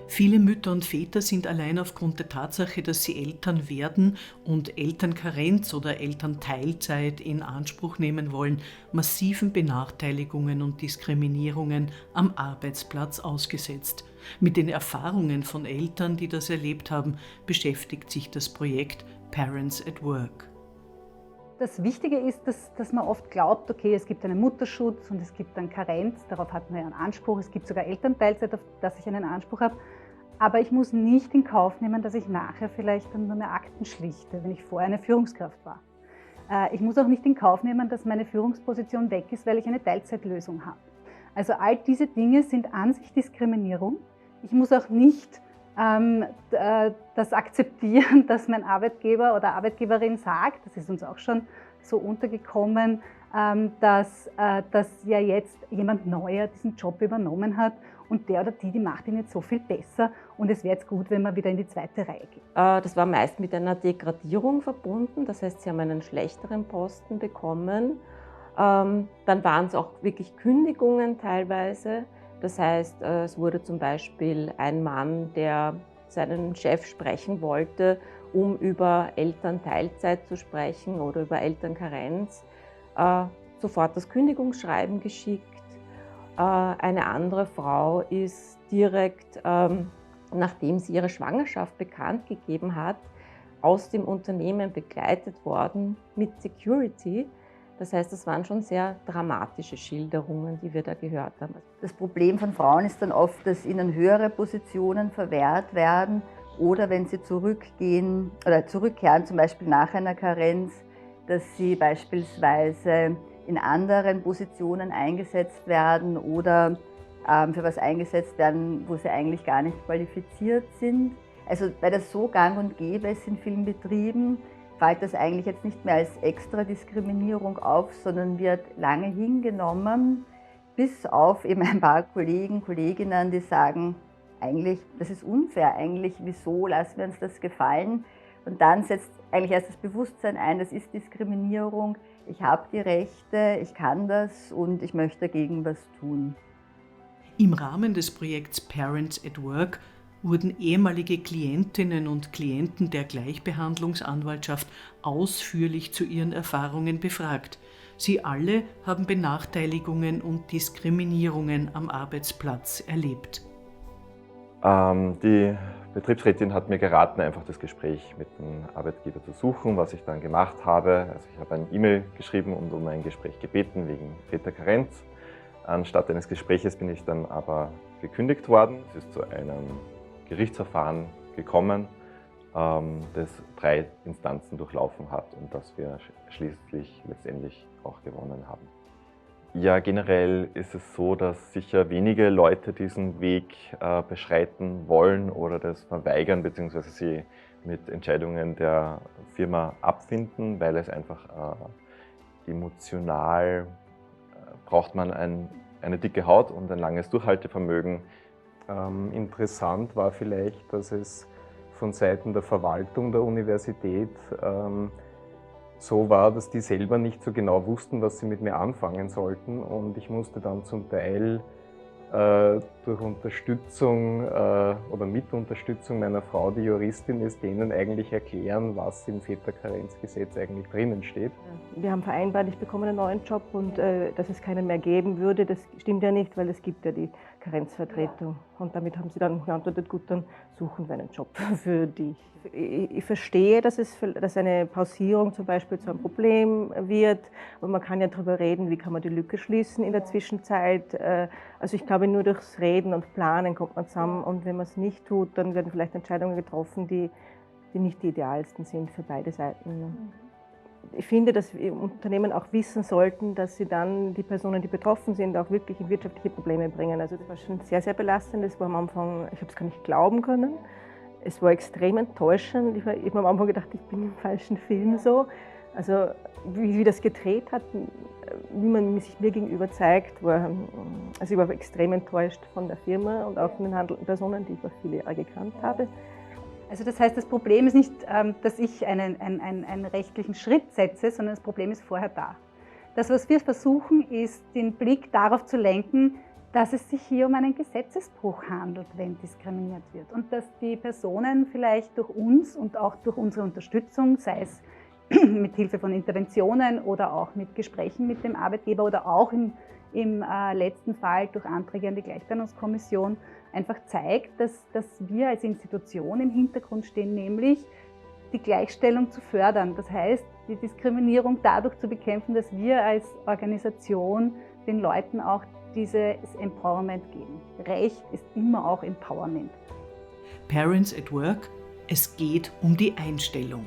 Viele Mütter und Väter sind allein aufgrund der Tatsache, dass sie Eltern werden und Elternkarenz oder Elternteilzeit in Anspruch nehmen wollen, massiven Benachteiligungen und Diskriminierungen am Arbeitsplatz ausgesetzt. Mit den Erfahrungen von Eltern, die das erlebt haben, beschäftigt sich das Projekt Parents at Work. Das Wichtige ist, dass man oft glaubt, okay, es gibt einen Mutterschutz und es gibt dann Karenz, darauf hat man ja einen Anspruch, es gibt sogar Elternteilzeit, auf das ich einen Anspruch habe. Aber ich muss nicht in Kauf nehmen, dass ich nachher vielleicht dann nur mehr Akten schlichte, wenn ich vorher eine Führungskraft war. Ich muss auch nicht in Kauf nehmen, dass meine Führungsposition weg ist, weil ich eine Teilzeitlösung habe. Also all diese Dinge sind an sich Diskriminierung. Ich muss auch nicht das akzeptieren, dass mein Arbeitgeber oder Arbeitgeberin sagt, das ist uns auch schon so untergekommen, dass ja jetzt jemand Neuer diesen Job übernommen hat und der oder die macht ihn jetzt so viel besser und es wäre jetzt gut, wenn man wieder in die zweite Reihe geht. Das war meist mit einer Degradierung verbunden, das heißt, sie haben einen schlechteren Posten bekommen. Dann waren es auch wirklich Kündigungen teilweise. Das heißt, es wurde zum Beispiel ein Mann, der seinen Chef sprechen wollte, um über Elternteilzeit zu sprechen oder über Elternkarenz, sofort das Kündigungsschreiben geschickt. Eine andere Frau ist direkt, nachdem sie ihre Schwangerschaft bekannt gegeben hat, aus dem Unternehmen begleitet worden mit Security. Das heißt, das waren schon sehr dramatische Schilderungen, die wir da gehört haben. Das Problem von Frauen ist dann oft, dass ihnen höhere Positionen verwehrt werden oder wenn sie zurückgehen oder zurückkehren, zum Beispiel nach einer Karenz, dass sie beispielsweise in anderen Positionen eingesetzt werden oder für was eingesetzt werden, wo sie eigentlich gar nicht qualifiziert sind. Also weil das so gang und gäbe ist in vielen Betrieben, fällt das eigentlich jetzt nicht mehr als extra Diskriminierung auf, sondern wird lange hingenommen, bis auf eben ein paar Kollegen, Kolleginnen, die sagen, eigentlich, das ist unfair, eigentlich, wieso lassen wir uns das gefallen? Und dann setzt eigentlich erst das Bewusstsein ein, das ist Diskriminierung, ich habe die Rechte, ich kann das und ich möchte dagegen was tun. Im Rahmen des Projekts Parents at Work wurden ehemalige Klientinnen und Klienten der Gleichbehandlungsanwaltschaft ausführlich zu ihren Erfahrungen befragt. Sie alle haben Benachteiligungen und Diskriminierungen am Arbeitsplatz erlebt. Die Betriebsrätin hat mir geraten, einfach das Gespräch mit dem Arbeitgeber zu suchen, was ich dann gemacht habe. Also ich habe eine E-Mail geschrieben und um ein Gespräch gebeten wegen Väterkarenz. Anstatt eines Gespräches bin ich dann aber gekündigt worden. Es ist zu einem Gerichtsverfahren gekommen, das 3 Instanzen durchlaufen hat und das wir schließlich letztendlich auch gewonnen haben. Ja, generell ist es so, dass sicher wenige Leute diesen Weg beschreiten wollen oder das verweigern bzw. sie mit Entscheidungen der Firma abfinden, weil es einfach emotional braucht man eine dicke Haut und ein langes Durchhaltevermögen. Interessant war vielleicht, dass es von Seiten der Verwaltung der Universität so war, dass die selber nicht so genau wussten, was sie mit mir anfangen sollten und ich musste dann zum Teil durch Unterstützung oder mit Unterstützung meiner Frau, die Juristin ist, denen eigentlich erklären, was im Väterkarenzgesetz eigentlich drinnen steht. Wir haben vereinbart, ich bekomme einen neuen Job und dass es keinen mehr geben würde, das stimmt ja nicht, weil es gibt ja die Karenzvertretung. Und damit haben sie dann geantwortet, gut, dann suchen wir einen Job für dich. Ich verstehe, dass eine Pausierung zum Beispiel zu einem Problem wird. Und man kann ja darüber reden, wie kann man die Lücke schließen in der Zwischenzeit. Also ich glaube, nur durchs Reden und Planen kommt man zusammen. Und wenn man es nicht tut, dann werden vielleicht Entscheidungen getroffen, die nicht die idealsten sind für beide Seiten. Ich finde, dass Unternehmen auch wissen sollten, dass sie dann die Personen, die betroffen sind, auch wirklich in wirtschaftliche Probleme bringen. Also das war schon sehr, sehr belastend. Das war am Anfang, ich habe es gar nicht glauben können. Es war extrem enttäuschend. Ich habe am Anfang gedacht, ich bin im falschen Film so. Also wie das gedreht hat, wie man sich mir gegenüber zeigt, also ich war extrem enttäuscht von der Firma und auch von den handelnden Personen, die ich über viele Jahre gekannt habe. Also das heißt, das Problem ist nicht, dass ich einen rechtlichen Schritt setze, sondern das Problem ist vorher da. Das, was wir versuchen, ist, den Blick darauf zu lenken, dass es sich hier um einen Gesetzesbruch handelt, wenn diskriminiert wird. Und dass die Personen vielleicht durch uns und auch durch unsere Unterstützung, sei es mit Hilfe von Interventionen oder auch mit Gesprächen mit dem Arbeitgeber oder auch im letzten Fall durch Anträge an die Gleichstellungskommission, einfach zeigt, dass wir als Institution im Hintergrund stehen, nämlich die Gleichstellung zu fördern. Das heißt, die Diskriminierung dadurch zu bekämpfen, dass wir als Organisation den Leuten auch dieses Empowerment geben. Recht ist immer auch Empowerment. Parents at Work, es geht um die Einstellung.